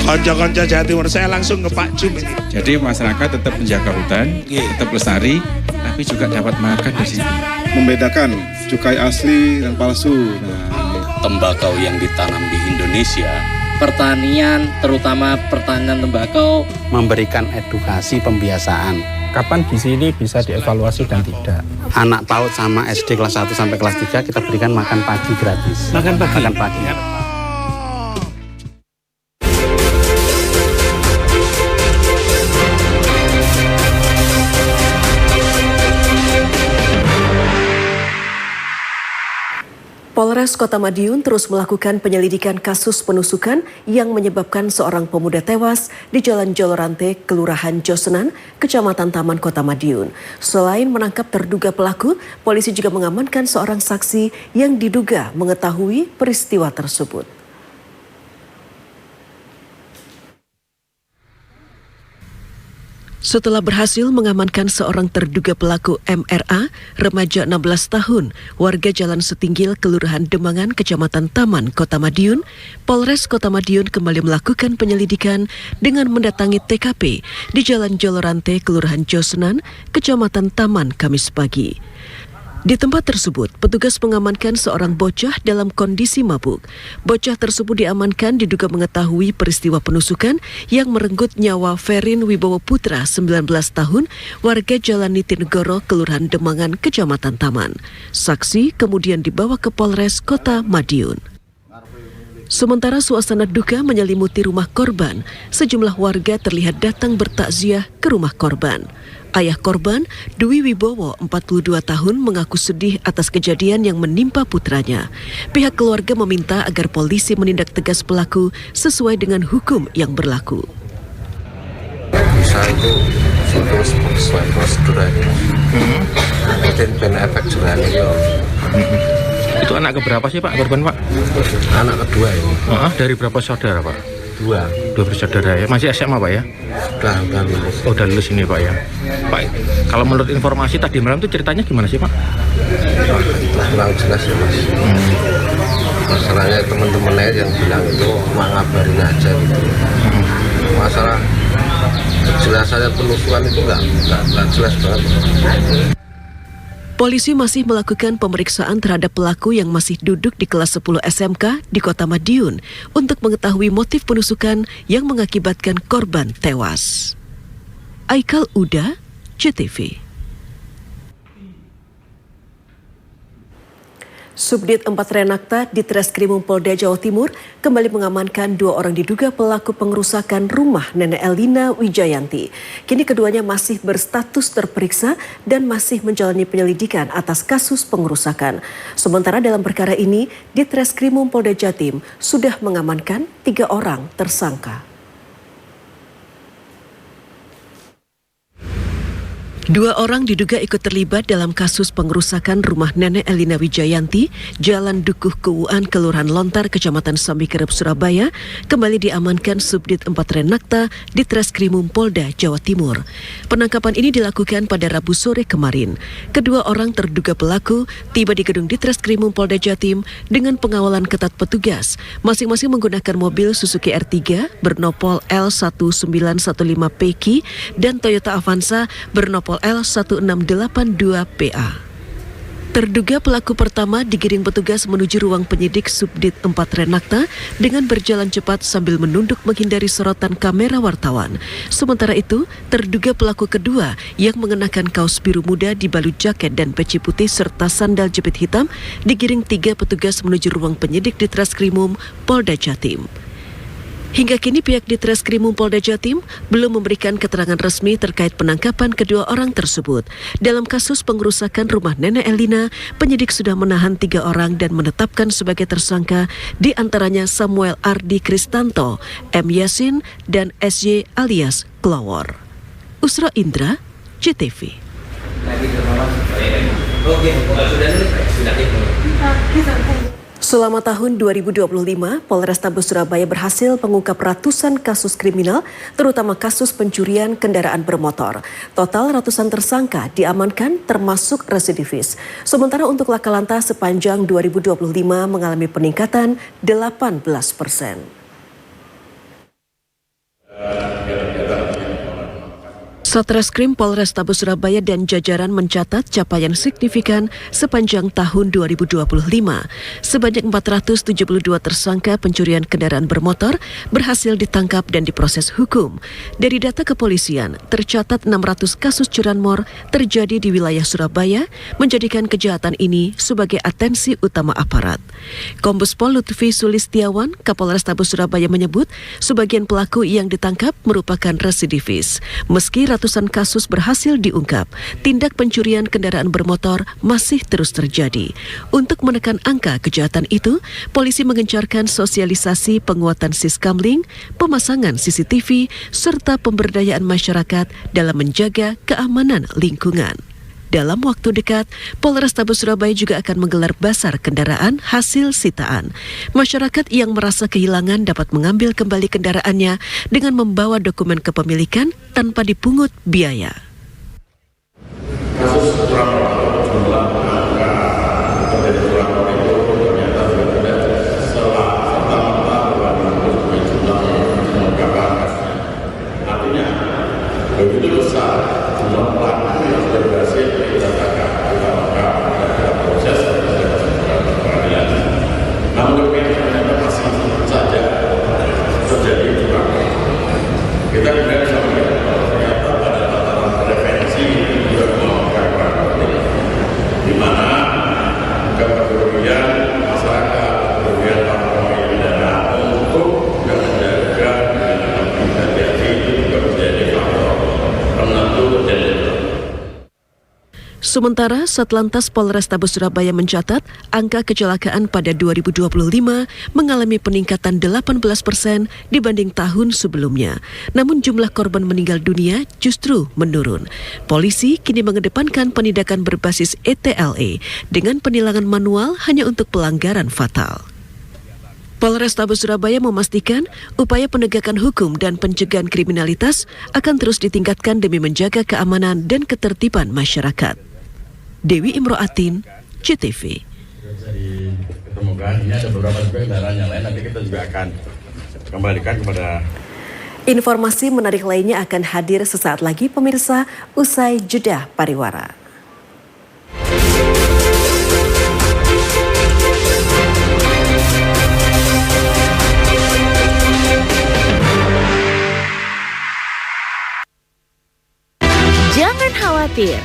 Konco-konco Jawa Timur, saya langsung ke Pak Jum ini. Jadi masyarakat tetap menjaga hutan, tetap lestari, tapi juga dapat makan di sini. Membedakan cukai asli dan palsu. Tembakau yang ditanam di Indonesia, pertanian, terutama pertanian tembakau, memberikan edukasi pembiasaan. Kapan gizi ini bisa dievaluasi dan tidak? Anak PAUD sama SD kelas 1 sampai kelas 3 kita berikan makan pagi gratis. Makan pagi? Makan pagi. Polres Kota Madiun terus melakukan penyelidikan kasus penusukan yang menyebabkan seorang pemuda tewas di Jalan Jolorante, Kelurahan Josenan, Kecamatan Taman, Kota Madiun. Selain menangkap terduga pelaku, polisi juga mengamankan seorang saksi yang diduga mengetahui peristiwa tersebut. Setelah berhasil mengamankan seorang terduga pelaku MRA, remaja 16 tahun, warga Jalan Setinggil, Kelurahan Demangan, Kecamatan Taman, Kota Madiun, Polres Kota Madiun kembali melakukan penyelidikan dengan mendatangi TKP di Jalan Jolorante, Kelurahan Josenan, Kecamatan Taman, Kamis pagi. Di tempat tersebut, petugas mengamankan seorang bocah dalam kondisi mabuk. Bocah tersebut diamankan diduga mengetahui peristiwa penusukan yang merenggut nyawa Ferin Wibowo Putra, 19 tahun, warga Jalan Nitinegoro, Kelurahan Demangan, Kecamatan Taman. Saksi kemudian dibawa ke Polres Kota Madiun. Sementara suasana duka menyelimuti rumah korban, sejumlah warga terlihat datang bertakziah ke rumah korban. Ayah korban, Dwi Wibowo, 42 tahun, mengaku sedih atas kejadian yang menimpa putranya. Pihak keluarga meminta agar polisi menindak tegas pelaku sesuai dengan hukum yang berlaku. Bisa itu sesuai prosedur aja. Nanti benar efek jerah ini. Itu anak keberapa sih Pak korban Pak? Anak kedua ini. Dari berapa saudara Pak? Dua bersaudara ya. Masih SMA Pak ya? Udah lulus. Oh, udah lulus ini Pak ya. Pak, kalau menurut informasi tadi malam itu ceritanya gimana sih Pak? Itu kurang jelas ya Mas. Masalahnya teman-temannya yang bilang itu cuma ngabarin aja gitu. Masalah kejelasannya penelusuran itu nggak jelas banget. Polisi masih melakukan pemeriksaan terhadap pelaku yang masih duduk di kelas 10 SMK di Kota Madiun untuk mengetahui motif penusukan yang mengakibatkan korban tewas. Aikal Uda, JTV. Subdit 4 Renakta di Treskrimum Polda Jawa Timur kembali mengamankan 2 orang diduga pelaku pengerusakan rumah Nenek Elina Wijayanti. Kini keduanya masih berstatus terperiksa dan masih menjalani penyelidikan atas kasus pengerusakan. Sementara dalam perkara ini, di Treskrimum Polda Jatim sudah mengamankan 3 orang tersangka. 2 orang diduga ikut terlibat dalam kasus pengerusakan rumah Nenek Elina Wijayanti, Jalan Dukuh Kuuan, Kelurahan Lontar, Kecamatan Sambikerep, Surabaya, kembali diamankan Subdit 4 Renakta di Treskrimum Polda Jawa Timur. Penangkapan ini dilakukan pada Rabu sore kemarin. Kedua orang terduga pelaku tiba di gedung di Treskrimum Polda Jatim dengan pengawalan ketat petugas, masing-masing menggunakan mobil Suzuki R3 bernopol L1915PQ dan Toyota Avanza bernopol L1682PA. Terduga pelaku pertama digiring petugas menuju ruang penyidik Subdit 4 Renakta dengan berjalan cepat sambil menunduk menghindari sorotan kamera wartawan. Sementara itu, terduga pelaku kedua yang mengenakan kaos biru muda dibalut jaket dan peci putih serta sandal jepit hitam digiring 3 petugas menuju ruang penyidik di Treskrimum Polda Jatim. Hingga kini pihak di Treskrimum Polda Jatim belum memberikan keterangan resmi terkait penangkapan kedua orang tersebut. Dalam kasus pengerusakan rumah Nenek Elina, penyidik sudah menahan 3 orang dan menetapkan sebagai tersangka di antaranya Samuel Ardi Kristanto, M. Yasin, dan SY alias Klowor. Usra Indra, JTV. Selama tahun 2025, Polrestabes Surabaya berhasil mengungkap ratusan kasus kriminal, terutama kasus pencurian kendaraan bermotor. Total ratusan tersangka diamankan termasuk residivis. Sementara untuk laka lantas sepanjang 2025 mengalami peningkatan 18%. Satreskrim Polrestabes Surabaya dan jajaran mencatat capaian signifikan sepanjang tahun 2025. Sebanyak 472 tersangka pencurian kendaraan bermotor berhasil ditangkap dan diproses hukum. Dari data kepolisian, tercatat 600 kasus curanmor terjadi di wilayah Surabaya, menjadikan kejahatan ini sebagai atensi utama aparat. Kombes Pol Lutfi Sulistiawan, Kapolrestabes Surabaya menyebut sebagian pelaku yang ditangkap merupakan residivis. Meski ratusan kasus berhasil diungkap, tindak pencurian kendaraan bermotor masih terus terjadi. Untuk menekan angka kejahatan itu, polisi mengencarkan sosialisasi penguatan siskamling, pemasangan CCTV, serta pemberdayaan masyarakat dalam menjaga keamanan lingkungan. Dalam waktu dekat, Polrestabes Surabaya juga akan menggelar basar kendaraan hasil sitaan. Masyarakat yang merasa kehilangan dapat mengambil kembali kendaraannya dengan membawa dokumen kepemilikan tanpa dipungut biaya. Begitu besar jumlah pelaku yang sudah berhasil kita tangkap, kita lengkap, kita proses, peradilan. Namun demikian ternyata masih saja terjadi curanmor. Kita kemudian bisa melihat bahwa ternyata pada tataran prevensi juga melakukan Sementara Satlantas Polrestabes Surabaya mencatat angka kecelakaan pada 2025 mengalami peningkatan 18% dibanding tahun sebelumnya. Namun jumlah korban meninggal dunia justru menurun. Polisi kini mengedepankan penindakan berbasis ETLE dengan penilangan manual hanya untuk pelanggaran fatal. Polrestabes Surabaya memastikan upaya penegakan hukum dan pencegahan kriminalitas akan terus ditingkatkan demi menjaga keamanan dan ketertiban masyarakat. Dewi Imroatin, CTV. Ketemukan ini ada beberapa kendaraan yang lain, nanti kita juga akan kembalikan kepada. Informasi menarik lainnya akan hadir sesaat lagi pemirsa usai jeda pariwara. Jangan khawatir,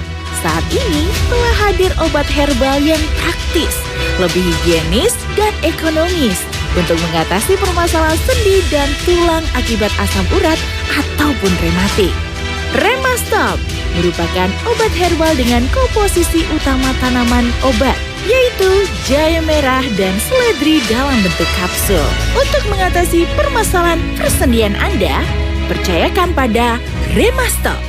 saat ini telah hadir obat herbal yang praktis, lebih higienis dan ekonomis untuk mengatasi permasalahan sendi dan tulang akibat asam urat ataupun rematik. Remastop merupakan obat herbal dengan komposisi utama tanaman obat, yaitu jahe merah dan seledri dalam bentuk kapsul. Untuk mengatasi permasalahan persendian Anda, percayakan pada Remastop.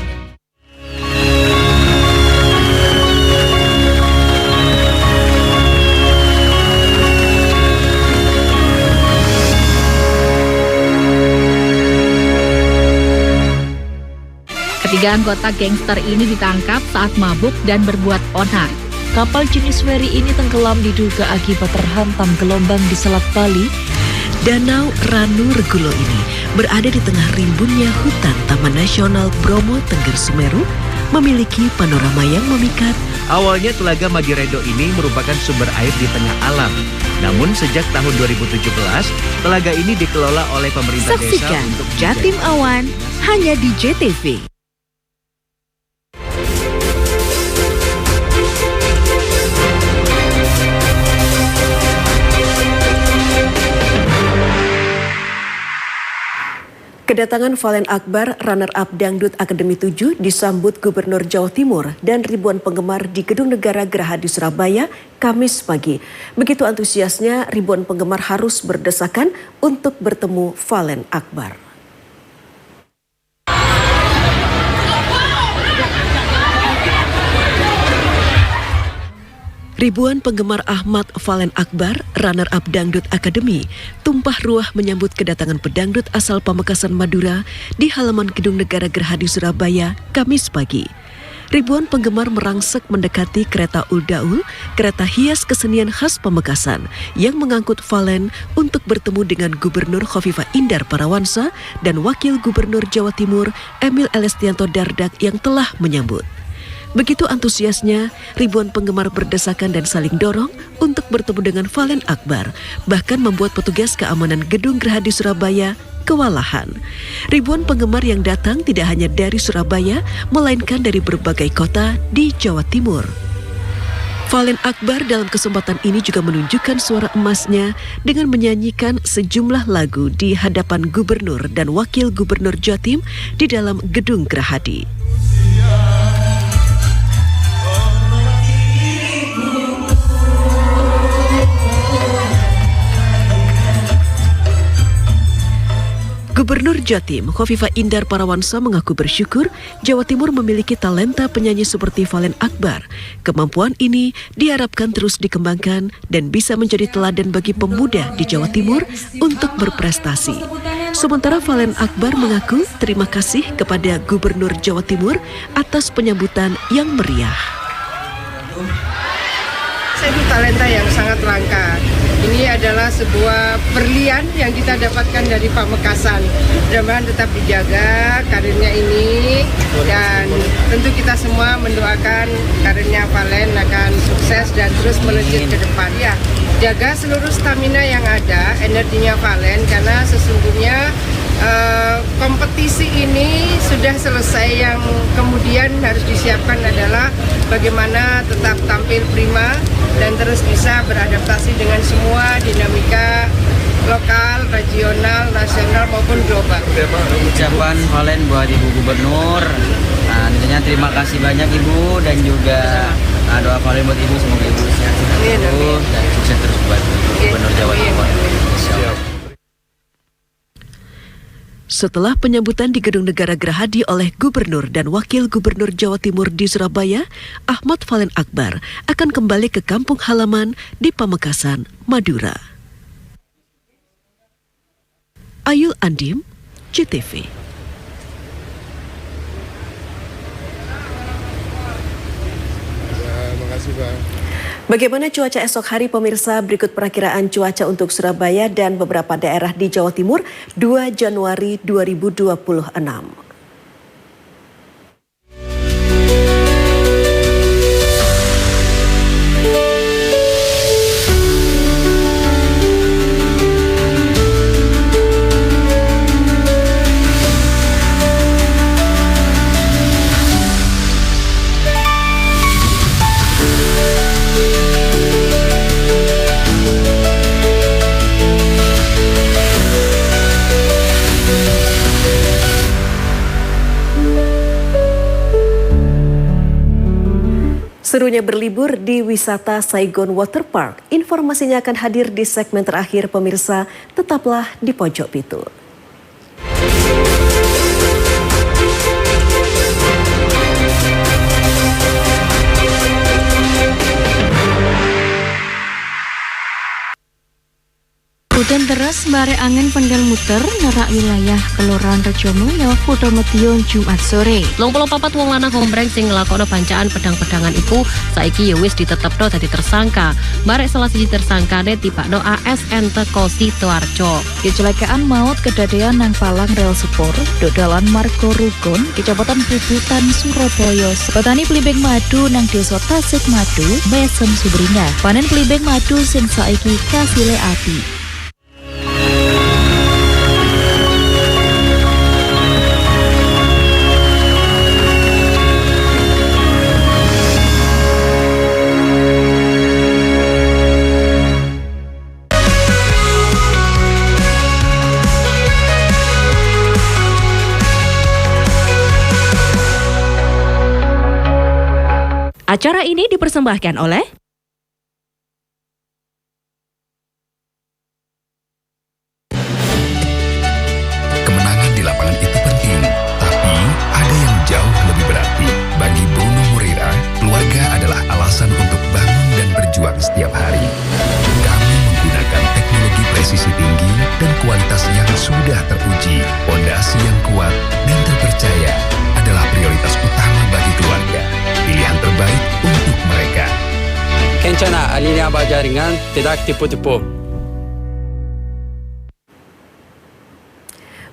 Ketiga anggota gangster ini ditangkap saat mabuk dan berbuat onar. Kapal jenis feri ini tenggelam diduga akibat terhantam gelombang di Selat Bali. Danau Ranu Regulo ini berada di tengah rimbunnya hutan Taman Nasional Bromo Tengger Semeru, memiliki panorama yang memikat. Awalnya Telaga Magiredo ini merupakan sumber air di tengah alam. Namun sejak tahun 2017, telaga ini dikelola oleh pemerintah desa Saksikan untuk Jatim Awan hanya di JTV. Kedatangan Valen Akbar, runner-up Dangdut Akademi 7 disambut Gubernur Jawa Timur dan ribuan penggemar di Gedung Negara Gerahadi Surabaya Kamis pagi. Begitu antusiasnya, ribuan penggemar harus berdesakan untuk bertemu Valen Akbar. Ribuan penggemar Ahmad Valen Akbar, runner-up Dangdut Akademi, tumpah ruah menyambut kedatangan pedangdut asal Pamekasan Madura di halaman Gedung Negara Gerahadi Surabaya Kamis pagi. Ribuan penggemar merangsek mendekati kereta Uldaul, kereta hias kesenian khas Pamekasan yang mengangkut Valen untuk bertemu dengan Gubernur Khofifah Indar Parawansa dan Wakil Gubernur Jawa Timur Emil Elestianto Dardak yang telah menyambut. Begitu antusiasnya, ribuan penggemar berdesakan dan saling dorong untuk bertemu dengan Valen Akbar, bahkan membuat petugas keamanan Gedung Gerahadi Surabaya kewalahan. Ribuan penggemar yang datang tidak hanya dari Surabaya, melainkan dari berbagai kota di Jawa Timur. Valen Akbar dalam kesempatan ini juga menunjukkan suara emasnya dengan menyanyikan sejumlah lagu di hadapan Gubernur dan Wakil Gubernur Jatim di dalam Gedung Gerahadi. Gubernur Jatim, Khofifah Indar Parawansa mengaku bersyukur Jawa Timur memiliki talenta penyanyi seperti Valen Akbar. Kemampuan ini diharapkan terus dikembangkan dan bisa menjadi teladan bagi pemuda di Jawa Timur untuk berprestasi. Sementara Valen Akbar mengaku terima kasih kepada Gubernur Jawa Timur atas penyambutan yang meriah. Itu talenta yang sangat langka. Ini adalah sebuah berlian yang kita dapatkan dari Pamekasan. Mudah-mudahan tetap dijaga karirnya ini, dan tentu kita semua mendoakan karirnya Valen akan sukses dan terus melejit ke depan. Ya, jaga seluruh stamina yang ada, energinya Valen, karena sesungguhnya kompetisi ini sudah selesai. Yang kemudian harus disiapkan adalah bagaimana tetap tampil prima dan terus bisa beradaptasi dengan semua dinamika lokal, regional, nasional maupun global. Ucapan Valen buat Ibu Gubernur, tentunya terima kasih banyak Ibu, dan juga Doa kalian buat ibu, semoga ibu sehat terus dan sukses terus buat Gubernur Jawa Timur. Setelah penyambutan di Gedung Negara Gerahadi oleh Gubernur dan Wakil Gubernur Jawa Timur di Surabaya, Ahmad Valen Akbar akan kembali ke kampung halaman di Pamekasan, Madura. Ayul Andim, JTV. Bagaimana cuaca esok hari pemirsa? Berikut perakiraan cuaca untuk Surabaya dan beberapa daerah di Jawa Timur 2 Januari 2026. Serunya berlibur di wisata Saigon Water Park. Informasinya akan hadir di segmen terakhir pemirsa. Tetaplah di Pojok Pitu. Hujan deras bare angin penggal muter nerak wilayah Kelurahan Rejomulyo Kuto Medion Jumat sore. 24 wong lanang hombreng sing nglakokno bancaan pedang-pedangan iku saiki ya wis ditetepno dadi tersangka. Barek salah siji tersangkane tibakno ASN teko Sidoarjo. Kecelakaan maut kedadean nang palang rel sepur dodalan Margo Rugun Kecamatan Bubutan Surabaya. Petani pelibeng madu nang Desa Tasik Madu Mesem Subringa panen pelibeng madu sing saiki kasile api. Acara ini dipersembahkan oleh kemenangan di lapangan itu penting, tapi ada yang jauh lebih berarti. Bagi Bruno Moreira, keluarga adalah alasan untuk bangun dan berjuang setiap hari. Kami menggunakan teknologi presisi tinggi dan kualitas yang sudah teruji. Fondasi yang kuat dan terpercaya adalah prioritas utama bagi keluarga. Pilihan terbaik untuk mereka. Kencana alinea bajaringan tidak tipu-tipu.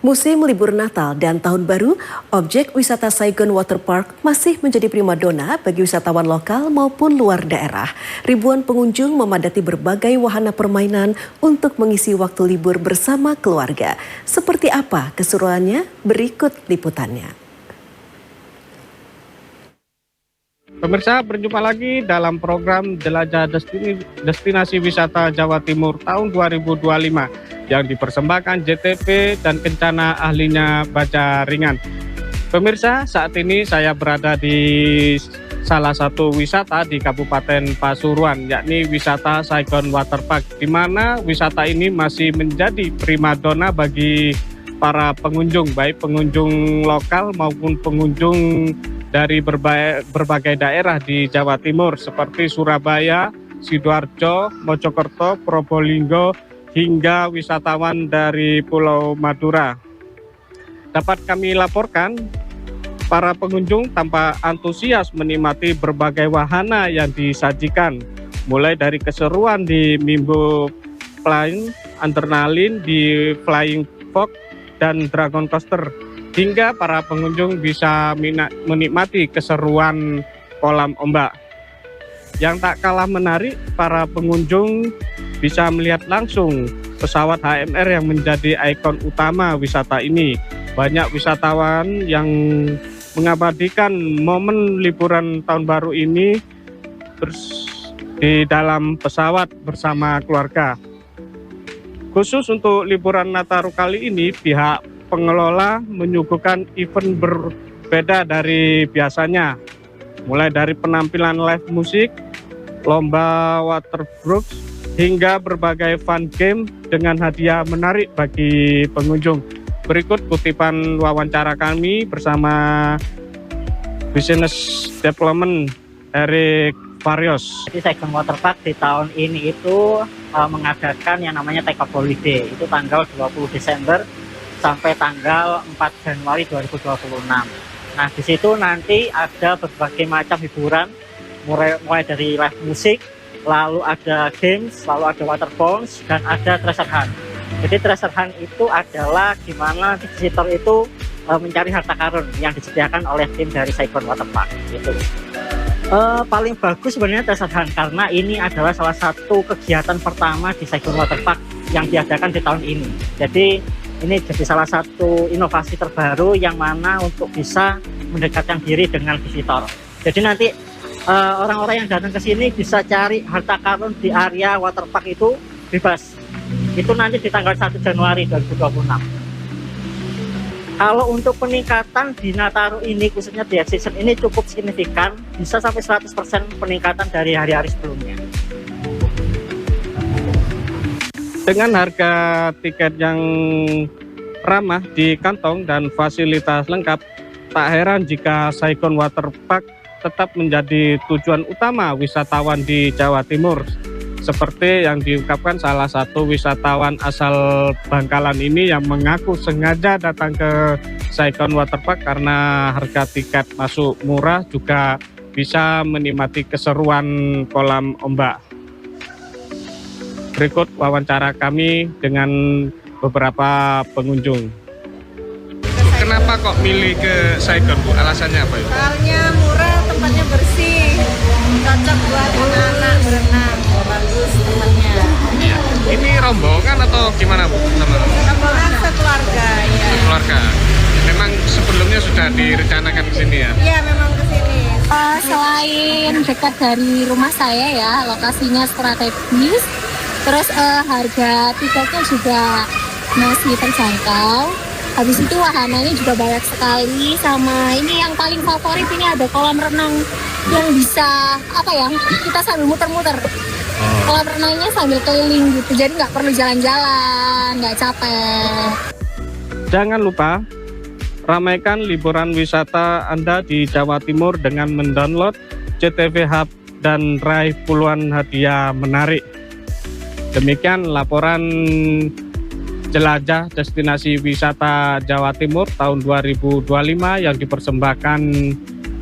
Musim libur Natal dan Tahun Baru, objek wisata Saigon Water Park masih menjadi primadona bagi wisatawan lokal maupun luar daerah. Ribuan pengunjung memadati berbagai wahana permainan untuk mengisi waktu libur bersama keluarga. Seperti apa keseruannya? Berikut liputannya. Pemirsa, berjumpa lagi dalam program Jelajah Destinasi Wisata Jawa Timur tahun 2025 yang dipersembahkan JTV dan Kencana ahlinya Baja Ringan. Pemirsa, saat ini saya berada di salah satu wisata di Kabupaten Pasuruan, yakni wisata Saigon Water Park, di mana wisata ini masih menjadi primadona bagi para pengunjung, baik pengunjung lokal maupun pengunjung dari berbagai daerah di Jawa Timur seperti Surabaya, Sidoarjo, Mojokerto, Probolinggo, hingga wisatawan dari Pulau Madura. Dapat kami laporkan, para pengunjung tampak antusias menikmati berbagai wahana yang disajikan, mulai dari keseruan di Mimbo Flying, adrenalin di Flying Fox, dan Dragon Coaster, hingga para pengunjung bisa menikmati keseruan kolam ombak. Yang tak kalah menarik, para pengunjung bisa melihat langsung pesawat HMR yang menjadi ikon utama wisata ini. Banyak wisatawan yang mengabadikan momen liburan tahun baru ini di dalam pesawat bersama keluarga. Khusus untuk liburan Nataru kali ini, pihak pengelola menyuguhkan event berbeda dari biasanya. mulai dari penampilan live musik, lomba waterbrooks, hingga berbagai fun game dengan hadiah menarik bagi pengunjung. Berikut kutipan wawancara kami bersama Business Development Erik Varios. Jadi Saigon Waterpark di tahun ini itu mengadakan yang namanya Take Off Holiday. Itu tanggal 20 Desember sampai tanggal 4 Januari 2026. Nah, di situ nanti ada berbagai macam hiburan, mulai dari live musik, lalu ada games, lalu ada water bounce, dan ada treasure hunt. Jadi treasure hunt itu adalah gimana visitor itu mencari harta karun yang disediakan oleh tim dari Saigon Waterpark. Gitu. Paling bagus sebenarnya treasure hunt karena ini adalah salah satu kegiatan pertama di Saigon Waterpark yang diadakan di tahun ini. Jadi ini jadi salah satu inovasi terbaru yang mana untuk bisa mendekatkan diri dengan visitor. Jadi nanti orang-orang yang datang ke sini bisa cari harta karun di area waterpark itu bebas. Itu nanti di tanggal 1 Januari 2026. Kalau untuk peningkatan di Nataru ini, khususnya di season ini cukup signifikan, bisa sampai 100% peningkatan dari hari-hari sebelumnya. Dengan harga tiket yang ramah di kantong dan fasilitas lengkap, tak heran jika Saigon Waterpark tetap menjadi tujuan utama wisatawan di Jawa Timur. Seperti yang diungkapkan salah satu wisatawan asal Bangkalan ini yang mengaku sengaja datang ke Saigon Waterpark karena harga tiket masuk murah, juga bisa menikmati keseruan kolam ombak. Berikut wawancara kami dengan beberapa pengunjung. Kenapa kok milih ke Saigon, Bu? Alasannya apa? Soalnya murah, tempatnya bersih, cocok buat anak-anak berenang, bagus tempatnya. Ya. Ini rombongan atau gimana, Bu? Rombongan sekeluarga, ya. Keluarga. Memang sebelumnya sudah direncanakan ke sini ya? Iya, memang ke sini. Selain dekat dari rumah saya ya, lokasinya strategis, terus harga tiketnya juga masih terjangkau. Habis itu wahananya juga banyak sekali, sama ini yang paling favorit ini ada kolam renang yang bisa kita sambil muter-muter. Kolam renangnya sambil keliling gitu, jadi nggak perlu jalan-jalan, nggak capek. Jangan lupa ramaikan liburan wisata Anda di Jawa Timur dengan mendownload JTV Hub dan raih puluhan hadiah menarik. Demikian laporan Jelajah Destinasi Wisata Jawa Timur tahun 2025 yang dipersembahkan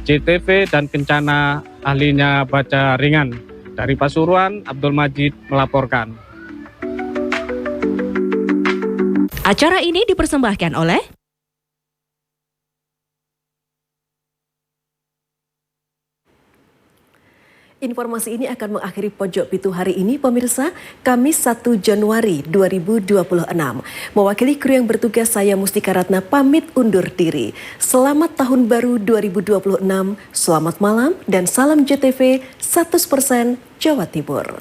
JTV dan Kencana ahlinya baca ringan. Dari Pasuruan, Abdul Majid melaporkan. Acara ini dipersembahkan oleh Informasi ini akan mengakhiri Pojok Pitu hari ini, pemirsa, Kamis 1 Januari 2026. Mewakili kru yang bertugas, saya Mustika Ratna pamit undur diri. Selamat Tahun Baru 2026, selamat malam, dan salam JTV 100% Jawa Timur.